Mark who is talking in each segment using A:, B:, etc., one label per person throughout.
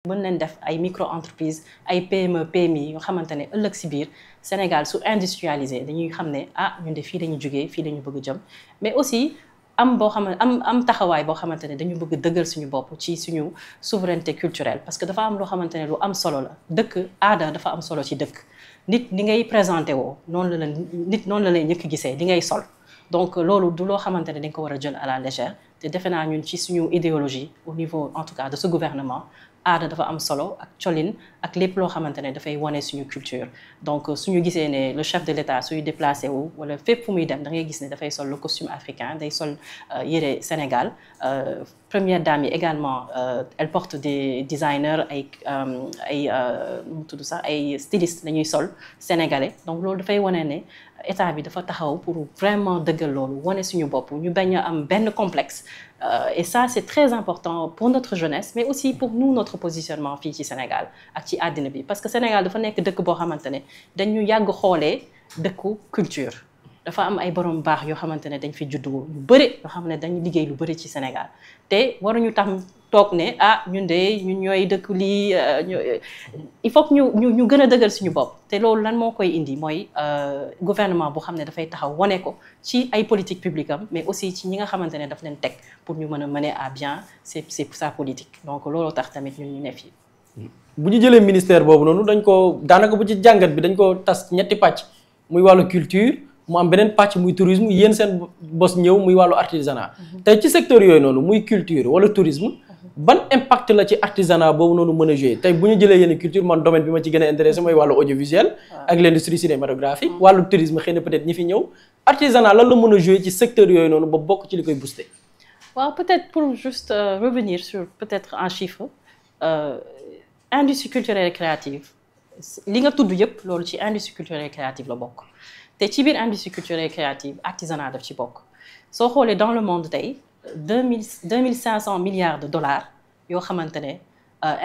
A: mën nañ def ay micro entreprise ay PME PMI yoo xamante ne ëllëg si biir Sénégal su industrialisé dañuy xam ne ah ñun de fii lañu jógee fii lañu bëgg jëm mais aussi am boo xam am taxawaay boo xamante ne dañu bëgg dëggal suñu bopp ci suñu souveraineté culturelle parce que dafa am loo xamante ne lu am solo la dëkk aada dafa am solo ci dëkk nit ni ngay présenté woo noonu la nit noonu la lay ñëkk gisee di ngay sol donc loolu du loo xamante ne dañ ko war a jël à la légère te defe naa ñun ci suñu idéologie au niveau en tout cas de ce gouvernement aada dafa am solo ak colin ak lépp loo xamante ne dafay wane suñu culture donc suñu gisee ne le chef de l'État suy déplacé wu wala fépp fu muy dem da ngay gis ne dafay sol le costume africain day sol yére Sénégal première dame yi également elle porte des designers ay mu tudd sax ay stylistes la ñuy sol sénégalais donc loolu dafay wane ne état bi dafa taxaw pour vraiment dëggal loolu wane suñu bopp ñu bañ a am benn complexe et ça c'est très important pour notre jeunesse mais aussi pour nous notre positionnement fii ci Sénégal ak ci àddina bi parce que Sénégal dafa nekk dëkk boo xamante ne dañu yàgg xoolee dëkku culture dafa am ay borom baax yoo xamante ne dañ fi juddu yu bëri yoo xam ne dañu liggéey lu bëri ci Sénégal te waruñu tam toog ne ah ñun de ñun ñooy dëkk lii il faut que ñu gën a dëggal suñu bopp te loolu lan moo koy indi mooy gouvernement boo xam ne dafay taxaw wane ko ci ay politique publique am mais aussi ci ñi nga xamante ne daf leen teg pour ñu mën a mener à bien c'est sa politique donc looloo tax tamit ñun ñu ne fii.
B: bu ñu jëlee ministère boobu noonu dañ ko daanaka bu ci jàngat bi dañ ko tas ñetti pàcc muy wàllu culture mu am beneen pàcc muy tourisme yéen seen bos ñëw muy wàllu artisanat tey ci secteur yooyu noonu muy culture wala tourisme ban impact la ci artisanat boobu noonu mën a jouer tey bu ñu jëlee yenn culture man domaine bi ma ci gën a intéressé mooy wàllu audiovisuel ak l'industrie cinématographique wàllu tourisme xëy na peut-être ñi fi ñëw artisanat lan la mën a jouer ci secteur yooyu noonu ba bokk ci li koy booster.
A: waaw peut-être pour juste revenir sur peut-être un chiffre industrie culturelle et créative li nga tudd yëpp loolu ci industrie culturelle et créative la bokk te ci biir industrie culturelle et créative artisanat daf ci bokk soo xoolee dans le monde tey 2500 milliards de dollars yoo xamante ne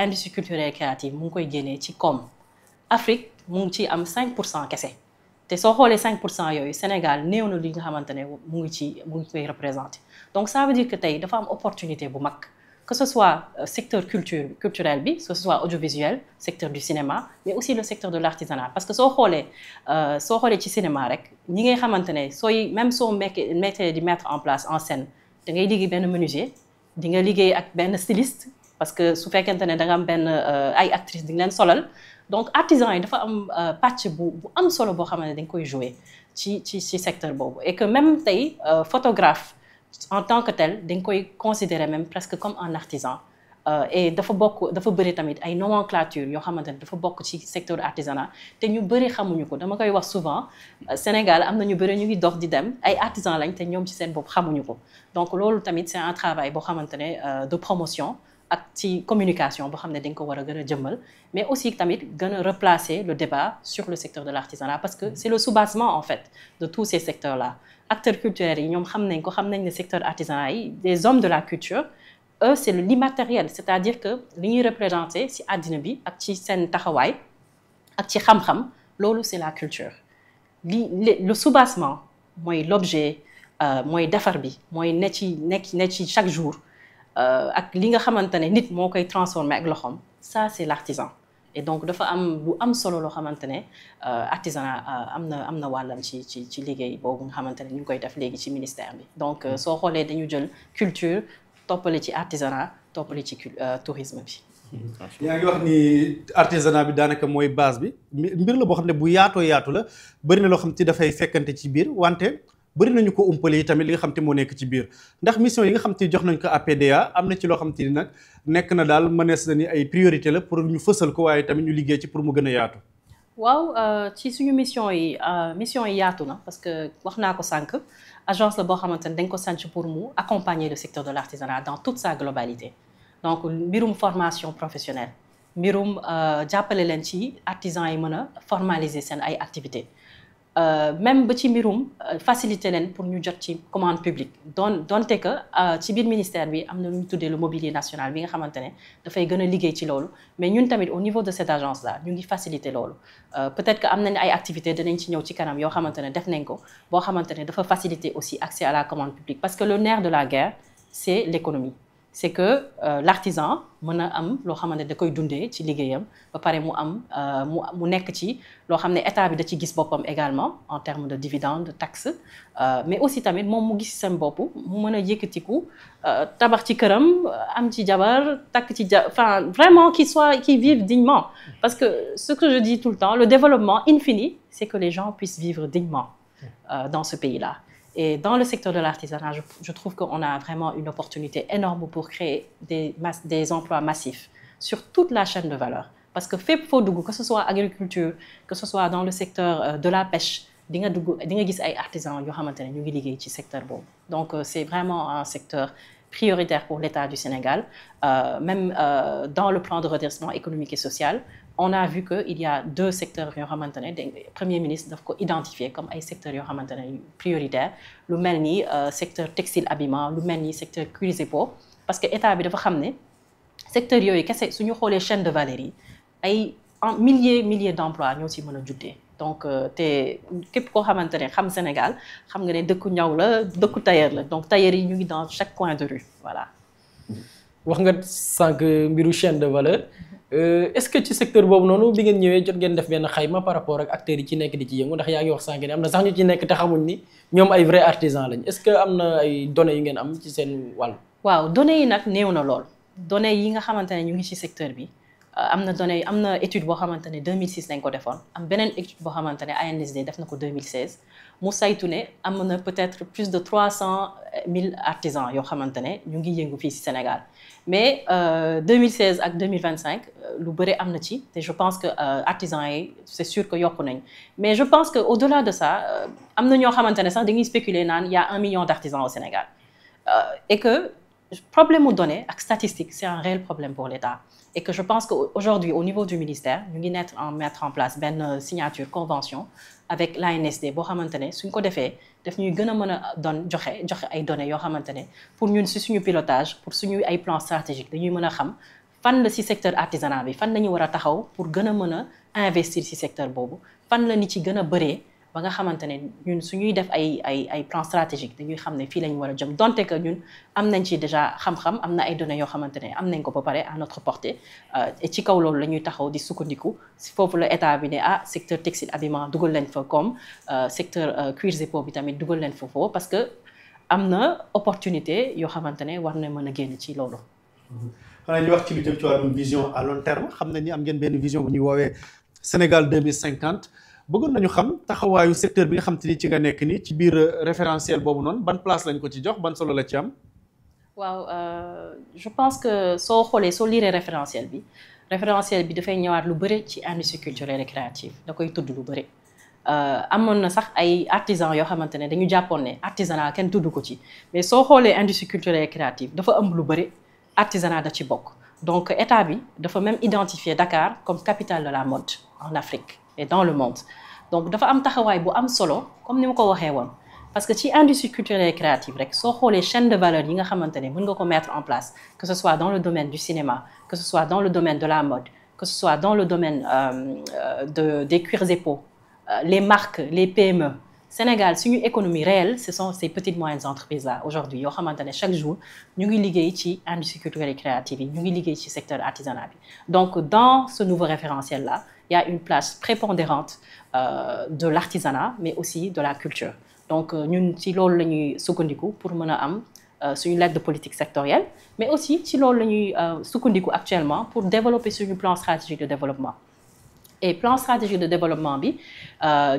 A: industrie culturelle et créative mu ngi koy génnee ci koom Afrique mu ngi ci am 5% kese te soo xoolee 5% yooyu Sénégal néew na li nga xamante ne mu ngi koy représenté donc ça veut dire que tey dafa am opportunité bu mag que ce soit secteur culturel bi que ce soit audiovisuel secteur du cinéma mais aussi le secteur de l'artisanat parce que soo xoolee ci cinéma rek ñi ngay xamante ne même soo mettee di mettre en place en scène da ngay liggéey benn menuisier di nga liggéey ak benn styliste parce que su fekkente ne da nga am benn ay actrices di nga leen solal donc artisans yi dafa am pàcc bu am solo boo xamante ne dañ koy jouer ci secteur boobu et que même tey photographe en tant que tel dañ koy considérer même presque comme un artisan et dafa bëri tamit ay nomenclature yoo xamante ne dafa bokk ci secteur artisanat te ñu bëri xamuñu ko dama koy wax souvent Sénégal am na ñu bëri ñu ngi dox di dem ay artisans lañ te ñoom ci seen bopp xamuñu ko donc loolu tamit c'est un travail boo xamante ne de promotion ak ci communication boo xam ne dañ ko war a gën a jëmmal mais aussi tamit gën a replacer le débat sur le secteur de l'artisanat parce que c'est le soubassement en fait de tous ces secteurs là acteurs culturels yi ñoom xam nañ ne secteur artisanat yi des hommes de la culture eux c'est l'immatériel c'est-à-dire que li ñuy représenter ci àddina bi ak ci seen taxawaay ak ci xam-xam loolu c'est la culture le soubassement mooy l'objet mooy defar bi mooy ne ci chaque jour ak li nga xamante ne nit moo koy transformer ak loxoom ça c'est l'artisan et donc dafa am lu am solo loo xamante ne artisanat am na wàllam ci liggéey boobu nga xamante ne ñu ngi koy def léegi ci ministère bi donc soo xoolee dañu jël culture toppale ci artisanat toppale ci tourisme bi.
C: yaa ngi wax ni artisanat bi daanaka mooy base bi mbir la boo xam ne bu yaatoo yaatu la bëri na loo xam te dafay fekkante ci biir wante bëri nañu ko umpale yi tamit li nga xam te moo nekk ci biir ndax mission yi nga xam te jox nañ ko APDA am na ci loo xam te ni nag nekk na daal mënees na ni ay priorité la pour ñu fësal ko waaye tamit ñu liggéey ci pour mu gën a yaatu.
A: waaw ci suñu mission yi yaatu na parce que wax naa ko sànq agence la boo xamante ne dañ ko sanc pour mu accompagner le secteur de l'artisanat dans toute sa globalité donc mbirum formation professionnelle mbirum jàppale leen ci artisans yi mën a formaliser seen ay activités même ba ci mbirum faciliter leen pour ñu jot ci commande publique donte que ci biir ministère bi am na lu ñu tuddee le mobilier national bi nga xamante ne dafay gën a liggéey ci loolu mais ñun tamit au niveau de cette agence là ñu ngi faciliter loolu peut-être que am nañ ay activités danañ ci ñëw ci kanam yoo xamante ne def nañ ko boo xamante ne dafa faciliter aussi accès à la commande publique parce que le nerf de la guerre c'est l'économie c'est que l'artisan mën a am loo xamante ne da koy dundee ci liggéeyam ba pare mu am mu nekk ci loo xam ne état bi da ci gis boppam également en termes de dividendes de taxes mais aussi tamit moom mu gis seen bopp mu mën a yëkkatiku tabax ci këram am ci jabar takk ci enfin vraiment qu'ils vivent dignement parce que ce que je dis tout le temps le développement infini c'est que les gens puissent vivre dignement dans ce pays-là. Et dans le secteur de l'artisanat, je trouve qu'on a vraiment une opportunité énorme pour créer des emplois massifs sur toute la chaîne de valeur. Parce que fépp foo dugg, que ce soit agriculture, que ce soit dans le secteur de la pêche, di nga gis ay artisans yoo xamante ne ñu ngi liggéey ci secteur boobu. Donc c'est vraiment un secteur prioritaire pour l'État du Sénégal. Même dans le plan de redressement économique et social, on a vu qu'il y a 2 secteurs yoo xamante ne Premier ministre daf ko identifier comme ay secteurs yoo xamante ne prioritaires lu mel ni secteur textile habillement lu mel ni secteur cuir et peau parce que état bi dafa xam ne secteurs yooyu kese suñu xoolee chaîne de valeur yi ay milliers d'emplois ñoo ci mën a juddee donc te képp koo xamante ne xam Sénégal xam nga ne dëkku ñaw la dëkku tailleur la donc tailleur yi ñu ngi dans chaque coin de rue voilà.
B: wax nga sànq mbiru chaîne de valeur. Est-ce que ci secteur boobu noonu bi ngeen ñëwee jot ngeen def benn xayma par rapport ak acteurs yi ci nekk di ci yëngu ndax yaa ngi wax sànq ne am na sax ñu ci nekk te xamuñ ni ñoom ay vrais artisans lañ est-ce que am na ay données yu ngeen am ci seen wàll.
A: waaw données yi nag néew na lool données yi nga xamante ne ñu ngi ci secteur bi am na étude boo xamante ne 2006 lañ ko defoon am beneen étude boo xamante ne ANSD def na ko 2016 mu saytu ne am na peut-être plus de 300 000 artisans yoo xamante ne ñu ngi yëngu fii ci Sénégal. Mais 2016 ak 2025 lu bëri am na ci te je pense que artisans yi c'est sûr que yokku nañ mais je pense que au-delà de ça am na ñoo xamante ne sax dañuy spéculer naan y a 1 million d'artisans au Sénégal et que problème mu données ak statistique c'est un réel problème pour l'État et que je pense que aujourd'hui au niveau du ministère ñu ngi mettre en place benn signature convention avec l'ANSD boo xamante ne suñ ko defee daf ñuy gën a mën a joxe ay données yoo xamante ne pour ñun si suñu pilotage pour suñu ay plan stratégique dañuy mën a xam fan la si secteur artisanat bi fan la ñu war a taxaw pour gën a mën a investir si secteur boobu fan la nit ci gën a bëree ba nga xamante ne ñun suñuy def ay plan stratégique dañuy xam ne fii lañ war a jëm donte que ñun am nañ ci déjà xam-xam am na ay données yoo xamante ne am nañ ko ba pare à notre portée et ci kaw loolu la ñuy taxaw di sukkandiku si foofu la état bi ne secteur textile habillement dugal leen fa comme secteur cuir et peau bi tamit dugal leen fa foofu parce que am na opportunité yoo xamante ne war na mën a génn ci loolu.
C: xanaa ñu wax ci lu jëm ci wàllum vision à long terme xam nañ ni am ngeen benn vision bu ñuy woowee Sénégal 2050. bëggoon nañu xam taxawaayu secteur bi nga xam te ni ci nga nekk ni ci biir référentiel boobu noonu ban place lañ ko ci jox ban solo la ci am.
A: waaw je pense que soo liree référentiel bi dafay ñëwaat lu bëri ci industrie culturelle et créative da koy tudd lu bëri. amoon na sax ay artisans yoo xamante ne dañu jàppoon ne artisanat kenn tudd ko ci mais soo xoolee industrie culturelle et créative dafa ëmb lu bëri artisanat da ci bokk donc état bi dafa même identifier Dakar comme capitale de la mode en Afrique. Et dans le monde donc dafa am taxawaay bu am solo comme ni ma ko waxee woon parce que ci industrie culturelle et créative rek soo xoolee chaîne de valeur yi nga xamante ne mën nga ko mettre en place que ce soit dans le domaine du cinéma que ce soit dans le domaine de la mode que ce soit dans le domaine des cuirs et peaux les marques les PME Sénégal suñu économie réelle ce sont ces petites moyennes entreprises là aujourd'hui yoo xamante ne chaque jour ñu ngi liggéey ci industrie culturelle et créative yi ñu ngi liggéey ci secteur artisanat bi donc dans ce nouveau référentiel là il y a une place prépondérante de l'artisanat mais aussi de la culture donc ñun ci loolu la ñuy sukkandiku pour mën a am suñu lettre de politique sectorielle mais aussi ci loolu la ñuy sukkandiku actuellement pour développer suñu plan stratégique de développement et plan stratégique de développement bi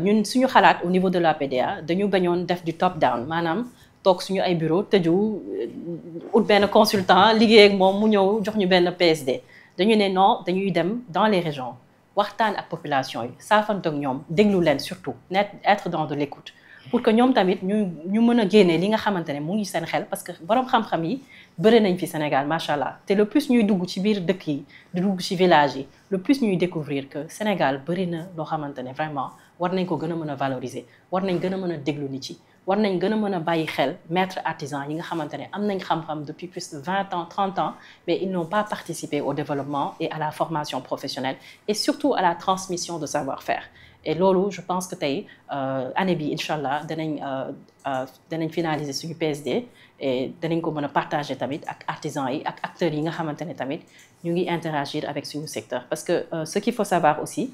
A: ñun suñu xalaat au niveau de la PDA dañu bañoon def du top down maanaam toog suñu ay bureau tëju ut benn consultant liggéey ak moom mu ñëw jox ñu benn PSD dañu ne non dañuy dem dans les régions waxtaan ak population yi saafante ak ñoom déglu leen surtout être dans de l'écoute pour que ñoom tamit ñu mën a génne li nga xamante ne mu ngi seen xel parce que borom xam-xam yi bëri nañ fi Sénégal macha allah te le plus ñuy dugg ci biir dëkk yi di dugg ci village yi le plus ñuy découvrir que Sénégal bëri na loo xamante ne vraiment war nañ ko gën a mën a valoriser war nañ gën a mën a déglu nit yi war nañ gën a mën a bàyyi xel maître artisan yi nga xamante ne am nañ xam-xam depuis plus de 20 ans 30 ans mais ils n'ont pas participé au développement et à la formation professionnelle et surtout à la transmission de savoir-faire. Et loolu je pense que tey année bi incha allah danañ finaliser suñu PSD et danañ ko mën a partager tamit ak artisans yi ak acteurs yi nga xamante ne tamit ñu ngi interagir avec suñu secteur. Parce que ce qu'il faut savoir aussi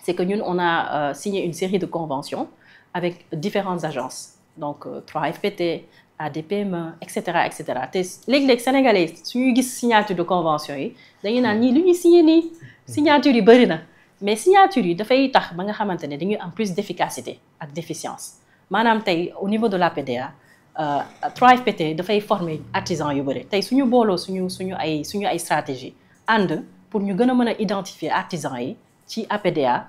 A: c'est que ñun on a signé une série de conventions avec différentes agences donc 3FPT ADPME et cetera te léeg-léeg sénégalais suñuy gis signature de convention yi dañuy naan ñii lu ñuy signé nii signature yi bëri na. Mais signature yi dafay tax ba nga xamante ne dañuy am plus d'efficacité ak d'efficience maanaam tey au niveau de l'APDA 3FPT dafay former artisans yu bëri tey suñu booloo suñu ay stratégie ànd pour ñu gën a mën a identifier artisans yi ci APDA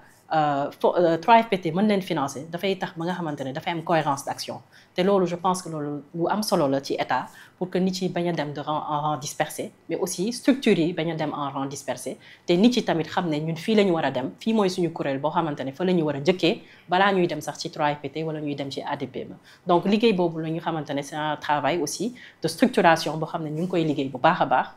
A: 3FPT mën leen financer dafay tax ba nga xamante ne dafay am cohérence d'action te loolu je pense que loolu lu am solo la ci état pour que nit yi bañ a dem en rang dispersé mais aussi structures yi bañ a dem en rang dispersé te nit yi tamit xam ne ñun fii la ñu war a dem fii mooy suñu kuréel boo xamante ne fa la ñu war a njëkkee balaa ñuy dem sax ci 3FPT wala ñuy dem ci ADPME donc liggéey boobu la ñu xamante ne c'est un travail aussi de structuration boo xam ne ñu ngi koy liggéey bu baax a baax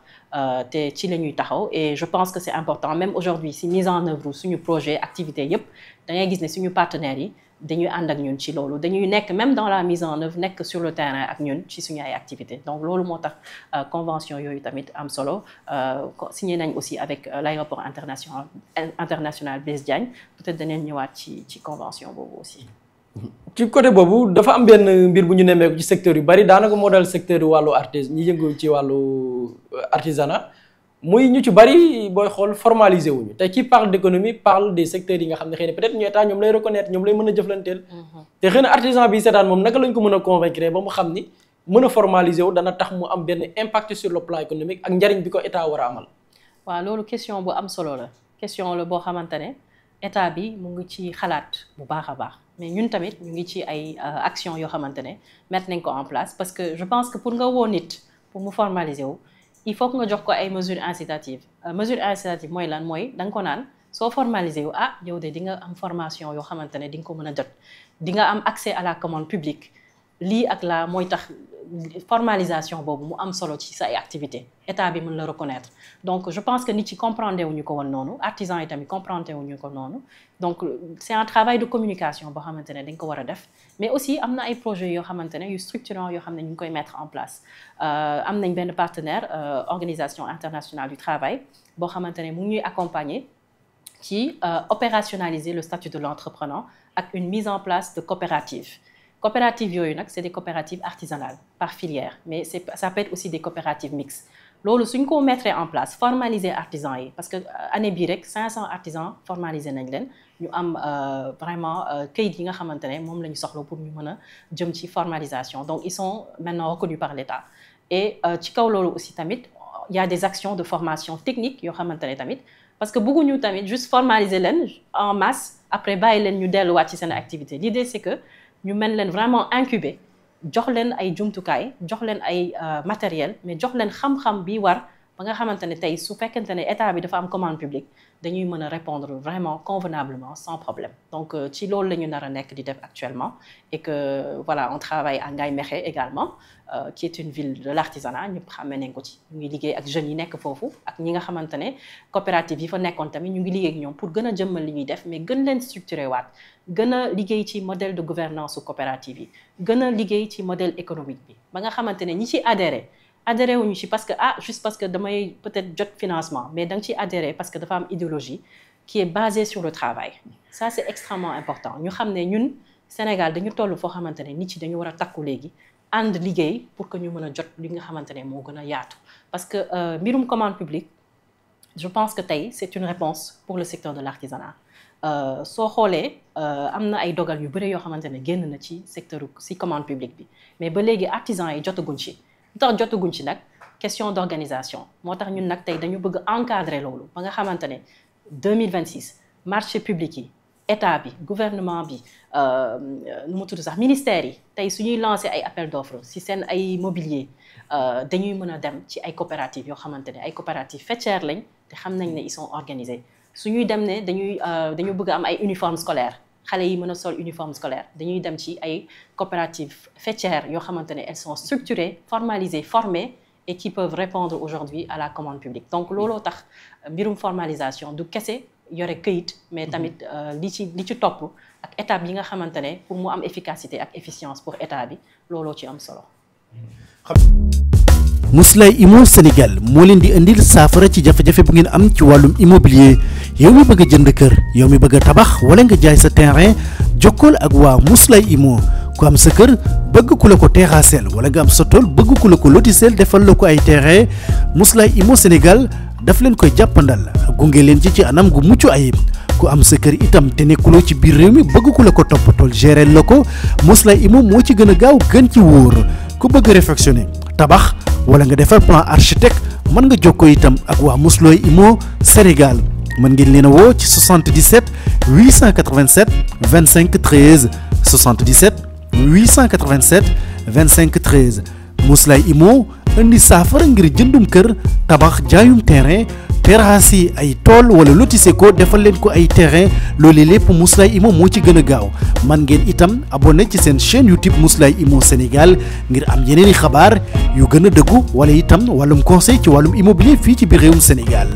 A: te ci la ñuy taxaw et je pense que c'est important même aujourd'hui si mise en œuvre suñu projet activité yépp da ngay gis ne suñu partenaires yi dañuy ànd ak ñun ci loolu dañuy nekk même dans la mise en œuvre nekk sur le terrain ak ñun ci suñu ay activités donc loolu moo tax convention yooyu tamit am solo signé nañ aussi avec l'aéroport international Blaise Diagne peut-être danañ ñëwaat ci convention boobu aussi.
B: ci côté boobu dafa am benn mbir bu ñu nemmeeku ci secteur yu bari daanaka moo dal secteur wàllu ñi yëngu ci wàllu artisanat muy ñu ci bari booy xool formalisé wuñu te qui parle d'économie parle des secteurs yi nga xam ne xëy na peut-être ñu état ñoom lay reconnaître ñoom lay mën a jëflanteel te xëy na artisan bi seetaan moom naka lañ ko mën a convaincre ba mu xam ni mën a formalisé wu dana tax mu am benn impact sur le plan économique ak njariñ bi ko état war a amal.
A: waaw loolu question bu am solo la question la boo xamante ne état bi mu ngi ci xalaat bu baax a baax mais ñun tamit ñu ngi ci ay actions yoo xamante ne mettre nañ ko en place parce que je pense que pour nga woo nit pour mu formaliser wu il faut que nga jox ko ay mesures incitatives mooy lan mooy da nga ko naan soo formaliser wu yow de di nga am formation yoo xamante ne di nga ko mën a jot di nga am accès à la commande publique lii ak la mooy tax formalisation boobu mu am solo ci sa ay activité état bi mën la reconnaître donc je pense que nit ci comprendre wuñu ko woon noonu artisans yi tamit comprendre wuñu ko noonu donc c'est un travail de communication boo xamante ne dañ ko war a def mais aussi am na ay projets yoo xamante ne yu structurants yoo xam ne ñu ngi koy mettre en place am nañ benn partenaire organisation internationale du travail boo xamante ne mu ngi ñuy accompagner ci opérationnaliser le statut de l'entrepreneur ak une mise en place de coopératives yooyu nag c'est des coopératives artisanales par filière mais ça peut être aussi des coopératives mixtes loolu suñ ko mettre en place formaliser artisans yi parce que année bii rek 500 artisans formaliser nañ leen ñu am vraiment kayit yi nga xamante ne moom la ñu soxla pour ñu mën a jëm ci formalisation donc ils sont maintenant reconnus par l'État et ci kaw loolu aussi tamit il y a des actions de formation technique yoo xamante ne tamit parce que bëgguñu tamit juste formaliser leen en masse après bàyyi leen ñu delluwaat ci seen activité l'idée c'est que ñu mën leen vraiment incuber jox leen ay jumtukaay jox leen ay matériel mais jox leen xam-xam bi war ba nga xamante ne tey su fekkente ne état bi dafa am commande publique dañuy mën a répondre vraiment convenablement sans problème donc ci loolu la ñu nar a nekk di def actuellement et que voilà on travaille à Ngaye Mékhé également qui est une ville de l'artisanat ñëpp xamee nañ ko ci ñu ngi liggéey ak jeunes yi nekk foofu ak ñi nga xamante ne coopérative yi fa nekkoon tamit ñu ngi liggéey ak ñoom pour gën a jëmmal li ñuy def mais gën leen structuré waat gën a liggéey ci modèle de gouvernance su coopérative yi gën a liggéey ci modèle économique bi ba nga xamante ne ñi ci adhéré wuñu ci parce que juste parce que damay peut-être jot financement mais da nga ciy adhéré parce que dafa am idéologie qui est basée sur le travail ça c'est extrêmement important ñu xam ne ñun Sénégal dañu toll foo xamante ne nit ci dañu war a takku léegi ànd liggéey pour que ñu mën a jot li nga xamante ne moo gën a yaatu parce que mbirum commande publique je pense que tey c'est une réponse pour le secteur de l'artisanat soo xoolee am na ay dogal yu bëri yoo xamante ne génn na ci secteur ci commande publique bi mais ba léegi artisans yi jotaguñ ci lu tax jotaguñ ci nag question d'organisation moo tax ñun nag tey dañu bëgg encadrer loolu ba nga xamante ne 2026 marché public yi état bi gouvernement bi nu mu tudd sax ministères yi tey suñuy lancer ay appel d'offres ci seen ay mobilier dañuy mën a dem ci ay coopératives yoo xamante ne ay coopératives faîtières lañ te xam nañ ne ils sont organisés suñuy dem ne dañu bëgg am ay uniformes scolaires xale yi mën a sol uniforme scolaire dañuy dem ci ay coopératives faîtières yoo xamante ne elles sont structurées formalisées formées et qui peuvent répondre aujourd'hui à la commande publique donc looloo tax mbirum formalisation du kese yore këyit mais tamit li ci topp ak étape yi nga xamante ne pour mu am efficacité ak efficience pour état bi looloo ci am solo.
D: Mousslaye Immo Sénégal moo leen di indil saafara ci jafe-jafe bu ngeen am ci wàllum immobilier yow mi bëgg a jënd kër yow mi bëgg a tabax wala nga jaay sa terrain jokkool ak waa Mousslaye Immo ku am sa kër bëgg ku la ko terrassel wala nga am sa tool bëgg ku la ko lotisel defal la ko ay terrain Mousslaye Immo Sénégal daf leen koy jàppandal gunge leen ci anam gu mucc ayib ku am sa kër itam te nekkuloo ci biir réew mi bëgg ku la ko toppatool gérer la ko Mousslaye Immo moo ci gën a gaaw gën ci wóor ku bëgg réfectionner tabax wala nga defar plan architecte mën nga jokkoo itam ak waa Mousslaye Immo Sénégal mën ngeen leen a woo ci 77 887 25 13 77 887 25 13 Mousslaye Immo indi saafara ngir jëndum kër tabax jaayum terrain terrasse yi ay tool wala lotissé ko defal leen ko ay terrain loolu lépp Mousslaye Immo moo ci gën a gaaw man ngeen itam abonné ci seen chaîne YouTube Mousslaye Immo Sénégal ngir am yeneeni xabaar yu gën a dëggu wala itam wàllum conseil ci wàllum immobilier fii ci biir réewum Sénégal